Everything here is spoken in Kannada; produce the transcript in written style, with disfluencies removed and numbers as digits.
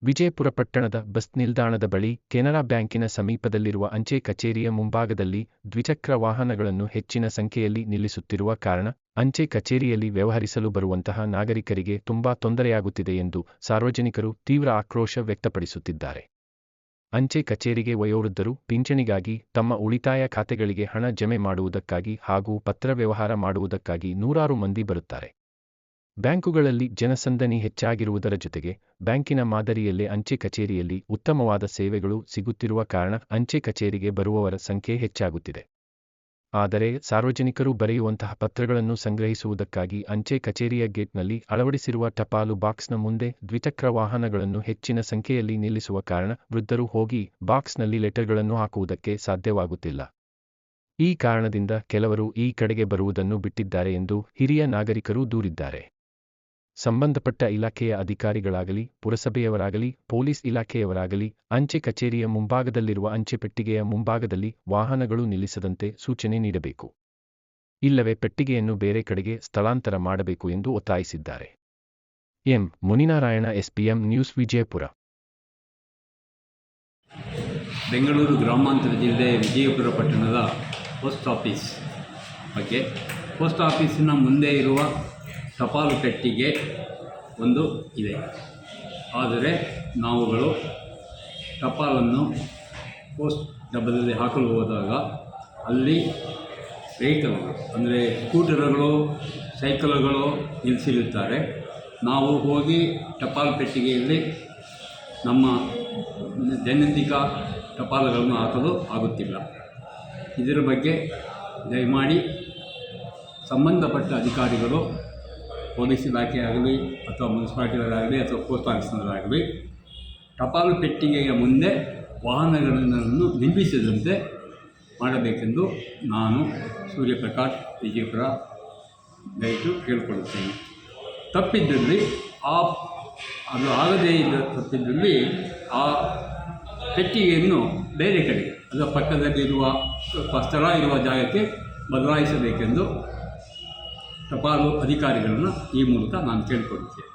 ವಿಜಯಪುರ ಪಟ್ಟಣದ ಬಸ್ ನಿಲ್ದಾಣದ ಬಳಿ ಕೆನರಾ ಬ್ಯಾಂಕಿನ ಸಮೀಪದಲ್ಲಿರುವ ಅಂಚೆ ಕಚೇರಿಯ ಮುಂಭಾಗದಲ್ಲಿ ದ್ವಿಚಕ್ರ ವಾಹನಗಳನ್ನು ಹೆಚ್ಚಿನ ಸಂಖ್ಯೆಯಲ್ಲಿ ನಿಲ್ಲಿಸುತ್ತಿರುವ ಕಾರಣ ಅಂಚೆ ಕಚೇರಿಯಲ್ಲಿ ವ್ಯವಹರಿಸಲು ಬರುವಂತಹ ನಾಗರಿಕರಿಗೆ ತುಂಬಾ ತೊಂದರೆಯಾಗುತ್ತಿದೆ ಎಂದು ಸಾರ್ವಜನಿಕರು ತೀವ್ರ ಆಕ್ರೋಶ ವ್ಯಕ್ತಪಡಿಸುತ್ತಿದ್ದಾರೆ. ಅಂಚೆ ಕಚೇರಿಗೆ ವಯೋವೃದ್ಧರು ಪಿಂಚಣಿಗಾಗಿ, ತಮ್ಮ ಉಳಿತಾಯ ಖಾತೆಗಳಿಗೆ ಹಣ ಜಮೆ ಮಾಡುವುದಕ್ಕಾಗಿ ಹಾಗೂ ಪತ್ರ ವ್ಯವಹಾರ ಮಾಡುವುದಕ್ಕಾಗಿ ನೂರಾರು ಮಂದಿ ಬರುತ್ತಾರೆ. ಬ್ಯಾಂಕುಗಳಲ್ಲಿ ಜನಸಂದಣಿ ಹೆಚ್ಚಾಗಿರುವುದರ ಜೊತೆಗೆ ಬ್ಯಾಂಕಿನ ಮಾದರಿಯಲ್ಲೇ ಅಂಚೆ ಕಚೇರಿಯಲ್ಲಿ ಉತ್ತಮವಾದ ಸೇವೆಗಳು ಸಿಗುತ್ತಿರುವ ಕಾರಣ ಅಂಚೆ ಕಚೇರಿಗೆ ಬರುವವರ ಸಂಖ್ಯೆ ಹೆಚ್ಚಾಗುತ್ತಿದೆ. ಆದರೆ ಸಾರ್ವಜನಿಕರು ಬರೆಯುವಂತಹ ಪತ್ರಗಳನ್ನು ಸಂಗ್ರಹಿಸುವುದಕ್ಕಾಗಿ ಅಂಚೆ ಕಚೇರಿಯ ಗೇಟ್ನಲ್ಲಿ ಅಳವಡಿಸಿರುವ ಟಪಾಲು ಬಾಕ್ಸ್ನ ಮುಂದೆ ದ್ವಿಚಕ್ರ ವಾಹನಗಳನ್ನು ಹೆಚ್ಚಿನ ಸಂಖ್ಯೆಯಲ್ಲಿ ನಿಲ್ಲಿಸುವ ಕಾರಣ ವೃದ್ಧರು ಹೋಗಿ ಬಾಕ್ಸ್ನಲ್ಲಿ ಲೆಟರ್ಗಳನ್ನು ಹಾಕುವುದಕ್ಕೆ ಸಾಧ್ಯವಾಗುತ್ತಿಲ್ಲ. ಈ ಕಾರಣದಿಂದ ಕೆಲವರು ಈ ಕಡೆಗೆ ಬರುವುದನ್ನು ಬಿಟ್ಟಿದ್ದಾರೆ ಎಂದು ಹಿರಿಯ ನಾಗರಿಕರು ದೂರಿದ್ದಾರೆ. ಸಂಬಂಧಪಟ್ಟ ಇಲಾಖೆಯ ಅಧಿಕಾರಿಗಳಾಗಲಿ, ಪುರಸಭೆಯವರಾಗಲಿ, ಪೊಲೀಸ್ ಇಲಾಖೆಯವರಾಗಲಿ ಅಂಚೆ ಕಚೇರಿಯ ಮುಂಭಾಗದಲ್ಲಿರುವ ಅಂಚೆ ಪೆಟ್ಟಿಗೆಯ ಮುಂಭಾಗದಲ್ಲಿ ವಾಹನಗಳು ನಿಲ್ಲಿಸದಂತೆ ಸೂಚನೆ ನೀಡಬೇಕು. ಇಲ್ಲವೇ ಪೆಟ್ಟಿಗೆಯನ್ನು ಬೇರೆ ಕಡೆಗೆ ಸ್ಥಳಾಂತರ ಮಾಡಬೇಕು ಎಂದು ಒತ್ತಾಯಿಸಿದ್ದಾರೆ. M. Muninarayana, SPM news, Vijayapura. Bengaluru ಗ್ರಾಮಾಂತರ ಜಿಲ್ಲೆ ವಿಜಯಪುರ ಪಟ್ಟಣದ ಪೋಸ್ಟ್ ಆಫೀಸ್ ಬಗ್ಗೆ, ಪೋಸ್ಟ್ ಆಫೀಸಿನ ಮುಂದೆ ಇರುವ ಟಪಾಲು ಪೆಟ್ಟಿಗೆ ಒಂದು ಇದೆ. ಆದರೆ ನಾವುಗಳು ಟಪಾಲನ್ನು ಪೋಸ್ಟ್ ಡಬ್ಬದಲ್ಲಿ ಹಾಕಲು ಹೋದಾಗ ಅಲ್ಲಿ ವೆಹಿಕಲ್ಗಳು ಅಂದರೆ ಸ್ಕೂಟರ್ಗಳು, ಸೈಕಲ್ಗಳು ನಿಲ್ಲಿಸಿರುತ್ತಾರೆ. ನಾವು ಹೋಗಿ ಟಪಾಲು ಪೆಟ್ಟಿಗೆಯಲ್ಲಿ ನಮ್ಮ ದೈನಂದಿನ ಟಪಾಲುಗಳನ್ನು ಹಾಕಲು ಆಗುತ್ತಿಲ್ಲ. ಇದರ ಬಗ್ಗೆ ದಯಮಾಡಿ ಸಂಬಂಧಪಟ್ಟ ಅಧಿಕಾರಿಗಳು, ಪೊಲೀಸ್ ಇಲಾಖೆ ಆಗಲಿ ಅಥವಾ ಮುನ್ಸಿಪಾಲ್ಟಿಯವರಾಗಲಿ ಅಥವಾ ಪೋಸ್ಟ್ ಆಫೀಸ್ನವರಾಗಲಿ ಟಪಾಲು ಪೆಟ್ಟಿಗೆಯ ಮುಂದೆ ವಾಹನಗಳನ್ನು ನಿಲ್ಲಿಸದಂತೆ ಮಾಡಬೇಕೆಂದು ನಾನು ಸೂರ್ಯಪ್ರಕಾಶ್, ವಿಜಯಪುರ ದಯವಿಟ್ಟು ಕೇಳಿಕೊಳ್ಳುತ್ತೇನೆ. ತಪ್ಪಿದ್ದಲ್ಲಿ ಅದು ಆಗದೇ ಇದ್ದ ತಪ್ಪಿದ್ದಲ್ಲಿ ಆ ಪೆಟ್ಟಿಗೆಯನ್ನು ಬೇರೆ ಕಡೆ ಅದರ ಪಕ್ಕದಲ್ಲಿರುವ ಸ್ಥಳ ಇರುವ ಜಾಗಕ್ಕೆ ಬದಲಾಯಿಸಬೇಕೆಂದು ಟಪಾಲು ಅಧಿಕಾರಿಗಳನ್ನು ಈ ಮೂಲಕ ನಾನು ಕೇಳಿಕೊಳ್ಳುತ್ತೇನೆ.